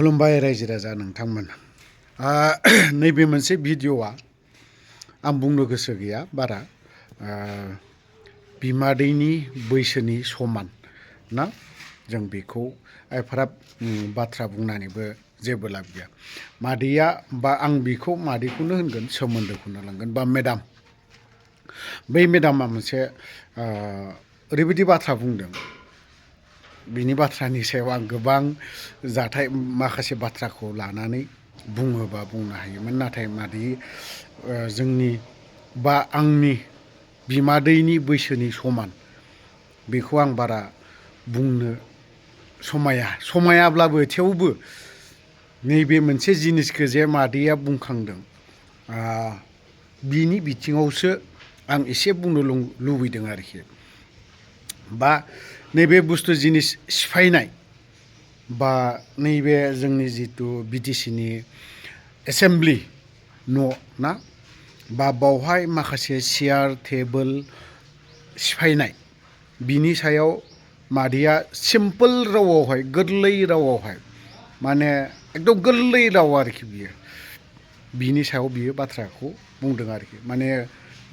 खुलुमबाय रायजो राजा नोंथांमोन। नैबे मोनसे भिडिअ'आ आं बुंनो गोसो गैया बारा। बिमादैनि बैसोनि समान ना, जों बेखौ एफाराब बाथ्रा बुंनानैबो जेबो लाब गैया। मादैया बा आं बेखौ मादैखौनो होनगोन, सोमोन्दोखौनो लांगोन बा मेडाम। बै मेडामा मोनसे ओरैबायदि बाथ्रा बुंदों, बिनि बाथ्रानि सायाव आं गोबां जाथाय माखासे बाथ्राखौ लानानै बुङोबा बुंनो हायोमोन, नाथाय मादै जोंनि बा आंनि बिमादैनि बैसोनि समान, बेखौ आं बारा बुंनो समायाब्लाबो थेवबो नैबे मोनसे जिनिसखौ जे मादैया बुंखांदों, बिनि बिथिङावसो आं एसे बुंनो लुबैदों आरोखि। बा नैबे बुस्थु जिनिस सिफायनाय बा नैबे जोंनि जिथु बिटिसिनि एसेमब्लि न' ना, बा बावहाय माखासे सियार टेबोल सिफायनाय, बिनि सायाव मादैया सिम्पोल रावआवहाय, गोरलै रावआवहाय, माने एकदम गोरलै राव आरोखि बियो, बिनि सायाव बियो बाथ्राखौ बुंदों आरोखि। माने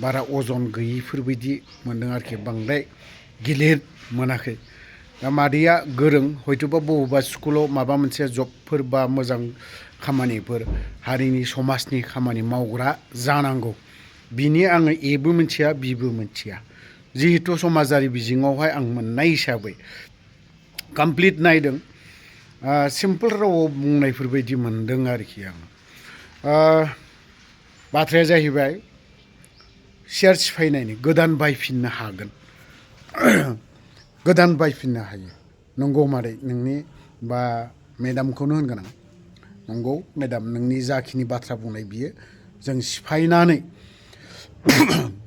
बारा अजन गैयिफोरबायदि मोनदों आरोखि, बांद्राय गिलिर मोनाखै। दा मादैया गोरों, हयथ'बा बबेबा स्कुलाव माबा मोनसे जबफोर बा मोजां खामानिफोर हारिनि समाजनि खामानि मावग्रा जानांगौ। बिनि आङो एबो मिथिया बिबो मिथिया। जिहेथु समाजारि बिजोङावहाय आं मोननाय हिसाबै कमप्लिट नायदों, सिम्पोल रावआव बुंनायफोरबायदि मोनदों आरोखि आं। बाथ्राया जाहैबाय सियार सिफायनायनि गोदान बायफिननो हागोन। गोदान बायफिननो हायो। नंगौ मादै, नोंनि बा मेडामखौनो होनगोन आं, नंगौ मेडाम, नोंनि जाखिनि बाथ्रा बुंनाय बियो जों सिफायनानै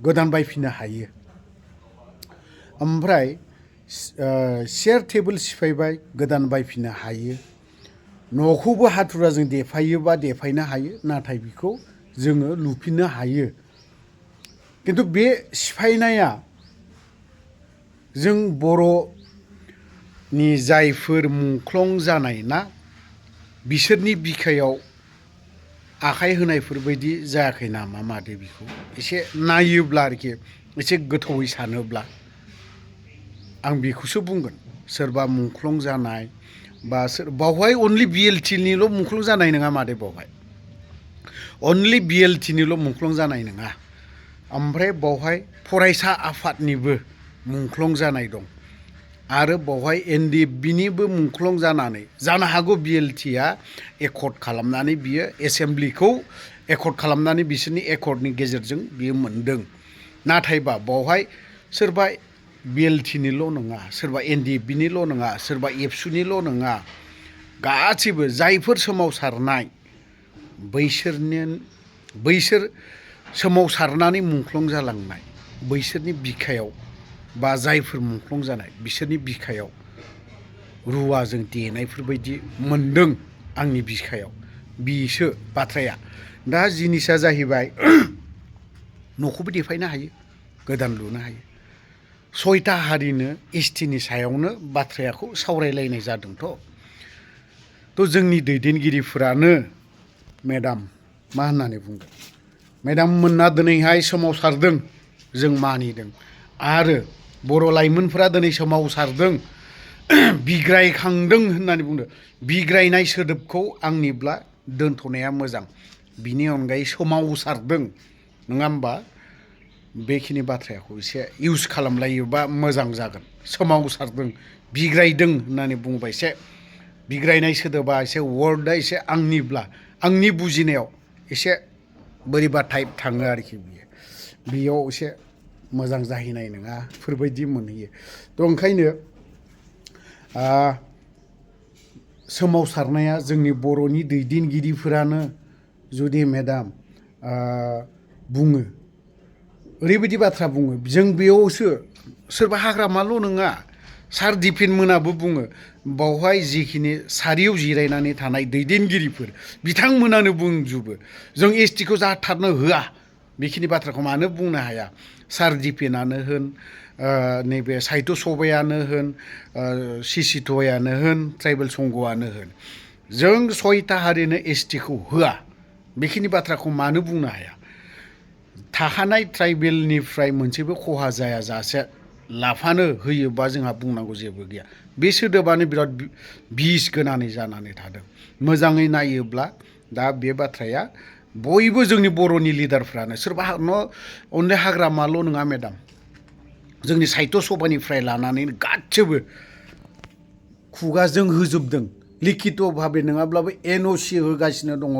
गोदान बायफिननो हायो। ओमफ्राय सियार टेबोल सिफायबाय, गोदान बायफिननो हायो। न'खौबो हाथुराजों देफायोबा देफायनो हायो, नाथाय बेखौ जोङो लुफिननो हायो। खिन्थु बे सिफायनाया जों बर'नि जायफोर मुंख्लं जानाय ना, बिसोरनि बिखायाव आखाइ होनायफोरबायदि जायाखै नामा मादै? बेखौ एसे नायोब्ला आरोखि, एसे गोथौयै सानोब्ला आं बेखौसो बुंगोन। सोरबा मुंख्लं जानाय बा बावहाय अनलि बिएलटिनिल' मुंख्लं जानाय नङा मादै, बावहाय अनलि बिएलटिनिल' मुंख्लं जानाय नङा। ओमफ्राय बावहाय फरायसा आफादनिबो मुंख्लं जानाय दं, आरो बावहाय एनडिएफबिनिबो मुंख्लं जानानै जानो हागौ बिएलटिआ एकर्ड खालामनानै बियो एसेमब्लिखौ एकर्ड खालामनानै बिसोरनि एकर्डनि गेजेरजों बियो मोनदों। नाथायबा बावहाय सोरबा बिएलटिनिल' नङा, सोरबा एनडिएफबिनिल' नङा, सोरबा एबसुनिल' नङा, गासैबो जायफोर सोमावसारनाय बैसोर सोमावसारनानै मुंख्लं जालांनाय, बैसोरनि बिखायाव बा जायफोर मुंख्लं जानाय बिसोरनि बिखायाव रुवाजों देनायफोरबायदि मोनदों आंनि बिखायाव। बिसो बाथ्राया। दा जिनिसा जाहैबाय न'खौबो देफायनो हायो, गोदान लुनो हायो। 6टा हारिनो एसटिनि सायावनो बाथ्राखौ सावरायलायनाय जादोंथ'। जोंनि दैदेनगिरिफोरानो मेडाम मा होननानै बुंगोन, मेडाम मोनना दिनैहाय सोमावसारदों, जों मानिदों। आरो बर' लाइमोनफोरा दिनै सोमावसारदों, बिग्रायखांदों होननानै बुंदों। बिग्रायनाय सोदोबखौ आंनिब्ला दोनथ'नाया मोजां, बिनि अनगायै सोमावसारदों, नङा होमबा? बेखिनि बाथ्राखौ एसे इउस खालामलायोबा मोजां जागोन। सोमावसारदों, बिग्रायदों होननानै बुङोबा एसे बिग्रायनाय सोदोबा एसे वार्डआ एसे आंनि बुजिनायाव एसे बोरैबा टाइप थाङो आरोखि। बेयाव एसे मोजां जाहैनाय नङा फोरबायदि मोनहैयो। ओंखायनो सोमावसारनाया जोंनि बर'नि दैदेनगिरिफोरानो जुदि मेडाम बुङो, ओरैबायदि बाथ्रा बुङो, जों बेयावसो सोरबा हाग्रामाल' नङा, सार दिपेन मोनाबो बुङो, बावहाय जिखिनि सारियाव जिरायनानै थानाय दैदेनगिरिफोर बिथांमोनानो बुंजोबो, जों एसटिखौ जाथारनो होआ। बेखिनि बाथ्राखौ मानो बुंनो हाया? सार दिपेनानो होन, नैबे साहित्य सभायानो होन, सिसिटयानो होन, ट्राइबेल संघआनो होन, जों 6टा हारिनो एसटिखौ होआ बेखिनि बाथ्राखौ मानो बुंनो हाया थाखानाय ट्राइबेलनिफ्राय मोनसेबो खहा जायाजासे लाफानो होयोबा जोंहा बुंनांगौ जेबो गैया बे सोदोबानो बिराद बिस गोनानै जानानै थादों मोजाङै नायोब्ला दा बे बाथ्राया बयबो जोंनि बर'नि लिडारफ्रानो सोरबा अनलि हाग्रामाल' नङा मेडाम जोंनि साहित्य सभानिफ्राय लानानै गासिबो खुगाजों होजोबदों लिखित भाबे नङाब्लाबो एनअसि होगासिनो दङ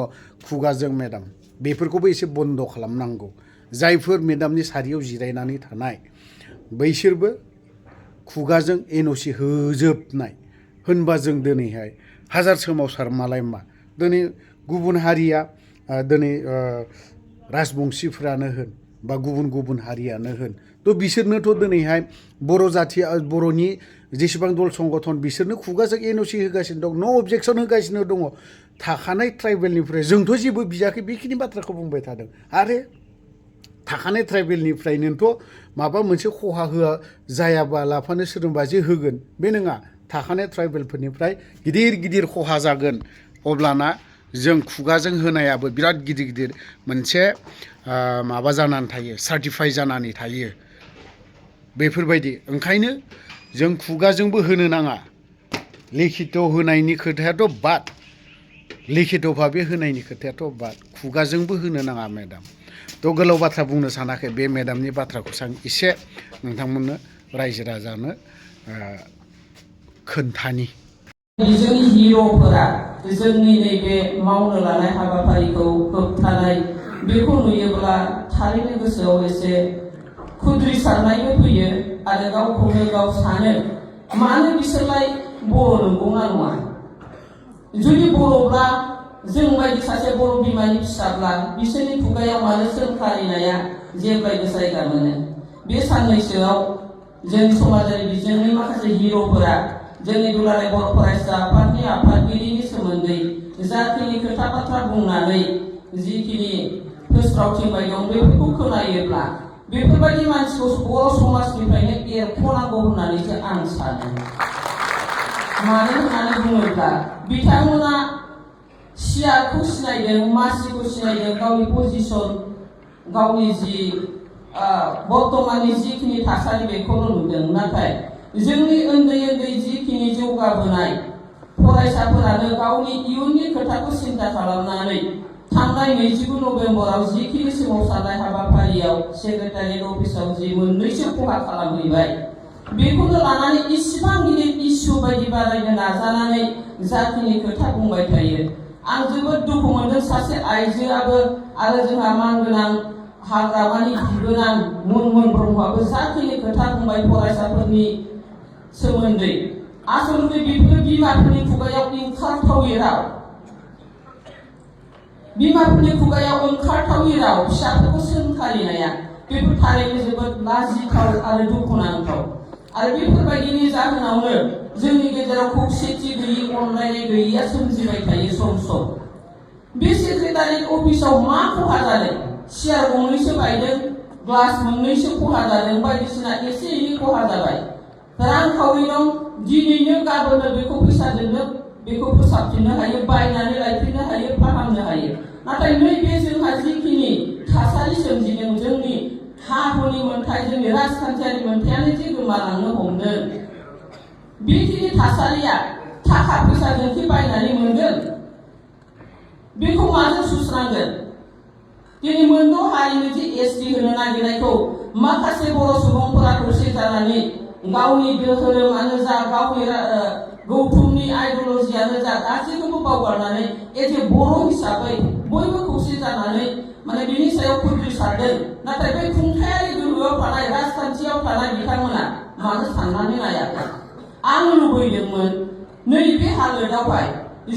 खुगाजों मेडाम बेफोरखौबो एसे बन्द खालामनांगौ जायफोर मेडामनि सारियाव जिरायनानै थानाय बैसोरबो खुगाजों एनअसि होजोबनाय होनबा जों दिनैहाय हाजार सोमावसार मालाय मा दिनै गुबुन हारिया दिनै राजबंशिफ्रानो होन बा गुबुन हारियानो होन थ' बिसोरनोथ' दिनैहाय बर' जाथि बर'नि जेसेबां दल संगठन बिसोरनो खुगाजों एनअसि होगासिनो दं नो अबजेक्सन होगासिनो दङ थाखानाय ट्राइबेलनिफ्राय जोंथ' जेबो बियाखै बेखिनि बाथ्राखौ बुंबाय थादों आरो थाखानाय ट्राइबेलनिफ्रायनोथ' माबा मोनसे खहा होआ जायाबा लाफानो सोरजोंबा जे होगोन बे नङा थाखानाय ट्राइबेलफोरनिफ्राय गिदिर खहा जागोन अब्लाना जों खुगाजों होनायाबो बिराद गिदिर मोनसे माबा जानानै थायो सार्टिफाइ जानानै थायो बेफोरबायदि ओंखायनो जों खुगाजोंबो होनो नाङा लिखित होनायनि खोथायाथ' बाद लिखित भाबे होनायनि खोथायाथ' बाद खुगाजोंबो होनो नाङा मेडाम थ' गोलाव बाथ्रा बुंनो सानाखै बे मेडामनि बाथ्राखौसो आं एसे नोंथांमोननो रायजो राजानो खोन्थानि जोंनि हिर'फोरा जोंनि नैबे मावनो लानाय हाबाफारिखौ होबथानाय बेखौ नुयोब्ला थारैनो गोसोआव एसे खुद्रिसारनायबो फैयो आरो गावखौनो गाव सानो मानो बिसोरलाय बर' नंगौना नङा जुदि बर'ब्ला जों बायदि सासे बर' बिमानि फिसाब्ला बिसोरनि खुगायाव मानो सोंखारिनाया जेब्लायबो जायगा मोनो बे साननैसोआव जोंनि समाजारि बिजोंनि माखासे हिर'फोरा जोंनि दुलाराय बर' फरायसा आफादनि आफादगिरिनि सोमोन्दै जाखिनि खोथा बाथ्रा बुंनानै जिखिनि फोस्रावथिंबाय दं बेफोरखौ खोनायोब्ला बेफोरबायदि मानसिखौ बर' समाजनिफ्रायनो एरख'नांगौ होननानैसो आं सानो मानो होननानै बुङोब्ला बिथांमोना सियारखौ सिनायदों मासिखौ सिनायदों गावनि पजिसन गावनि जि बर्तमाननि जिखिनि थासारि बेखौल' नुदों नाथाय जोंनि उन्दै जिखिनि जौगाबोनाय फरायसाफोरानो गावनि इयुननि खोथाखौ सिन्था खालामनानै थांनाय 29 नभेम्बराव जिखिनि सोमावसारनाय हाबाफारियाव सेक्रेटारियेट अफिसाव जि मोननैसो खहा खालामहैबाय बेखौनो लानानै इसिबां गिदिर इस्यु बायदि बानायनो नाजानानै जाखिनि खोथा बुंबाय थायो आं जोबोद दुखु मोनदों सासे आइजोआबो आरो जोंहा मानगोनां हाग्रामानि बिबोनां मुनमुन ब्रह्मआबो जाखिनि खोथा बुंबाय फरायसाफोरनि सोमोन्दै आसलथे बेफोर बिमाफोरनि खुगायाव ओंखारथावै राव फिसाफोरखौ सोंखारिनाया बेफोर थारैनो जोबोद लाजिथाव आरो दुखुनांथाव आरो बेफोरबायदिनि जाहोनावनो जोंनि गेजेराव खौसेथि गैयि अनलायनाय गैयिया सोमजिबाय थायो सम बे सेक्रेटारियेट अफिसाव मा खहा जादों सियार गंनैसो बायदों ग्लास मोननैसो खहा जादों बायदिसिना एसे एनै खहा जाबाय रांखावरि दं दिनैनो गाबोननो बेखौ फैसाजोंनो बेखौ फोसाबफिननो हायो बायनानै लायफिननो हायो फाहामनो हायो नाथाय नैबे जोंहा जिखिनि थासारि सोमजिदों जोंनि हा हुनि मोन्थाय जोंनि राजखान्थियारि मोन्थायानो जे गोमालांनो हमदों बेखिनि थासारिया थाखा फैसाजोंसो बायनानै मोनगोन बेखौ माजों सुस्रांगोन दिनै मोनद' हारिनो जे एसटि होनो नागिरनायखौ माखासे बर' सुबुंफोरा खौसे जानानै गावनि धोरोमानो जा गावनि गौथुमनि आइडियलजियानो जा गासैखौबो बावगारनानै एज ए बर' हिसाबै बयबो खौसे जानानै माने बिनि सायाव खुद्रिसारदों नाथाय बे खुंथायारि गोहोआव थानाय राजखान्थियाव थानाय बिथांमोना मानो साननानै नायाखै आं लुबैदोंमोन नैबे हालोदावहाय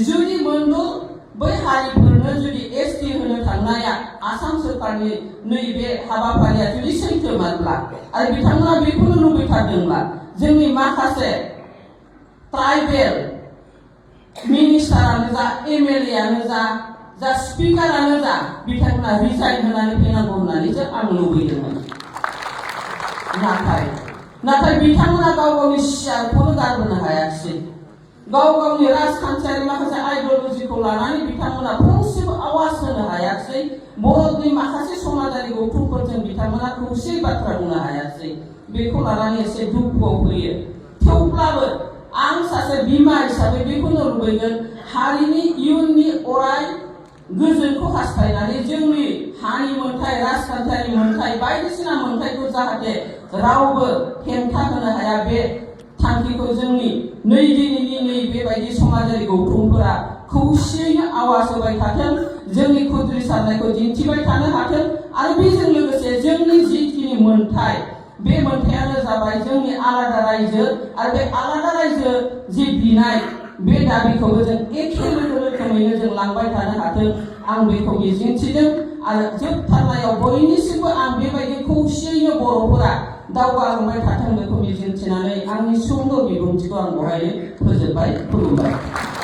जुदि मोनद' बै हारिफोरनो जुदि एसटि होनो थांनाया आसाम सोरखारनि नैबे हाबाफारिया जुदि सैथोमोनब्ला आरो बिथांमोना बेखौनो लुबैथारदोंब्ला जोंनि माखासे ट्राइबेल मिनिस्टारानो जा एमएलएआनो जा स्पिकारानो जा बिथांमोना रिजाइन होनानै फैनांगौ होननानैसो आं लुबैदोंमोन नाथाय बिथांमोना गाव गावनि सियारखौनो गारबोनो हायाखिसै गाव गावनि राजखान्थियारि माखासे आइडिय'लजिखौ लानानै बिथांमोना फंसेबो आवाज होनो हायाखिसै बर'नि माखासे समाजारि गौथुमफोरजों बिथांमोना खौसे बाथ्रा बुंनो हायाखिसै बेखौ लानानै एसे दुखुआव फैयो थेवब्लाबो आं सासे बिमा हिसाबै बेखौनो लुबैगोन हारिनि इयुननि अराय गोजोनखौ हास्थायनानै जोंनि हानि मोनथाय राजखान्थियारि मोनथाय बायदिसिना मोनथायखौ जाहाथे रावबो हेंथा होनो हाया बे थांखिखौ जोंनि दिनैनि बेबायदि समाजारि गौथुमफोरा खौसेयैनो आवाज होबाय थाथों जोंनि खुद्रिसारनायखौ दिन्थिबाय थानो हाथों आरो बेजों लोगोसे जोंनि जिखिनि मोनथाय बे मोनथायानो जाबाय जोंनि आलादा रायजो आरो बे आलादा रायजो जि बिनाय बे दाबिखौबो जों एखे रोखोमैनो जों लांबाय थानो हाथों आं बेखौ मिजिंथिदों आरो जोबथारनायाव बयनिसिमबो आं बेबायदि खौसेयैनो बर'फोरा दावगालांबाय थाथों बेखौ मिजिंथिनानै आंनि सुंद' बिबुंथिखौ आं बहाय फोजोबबाय खुलुमबाय।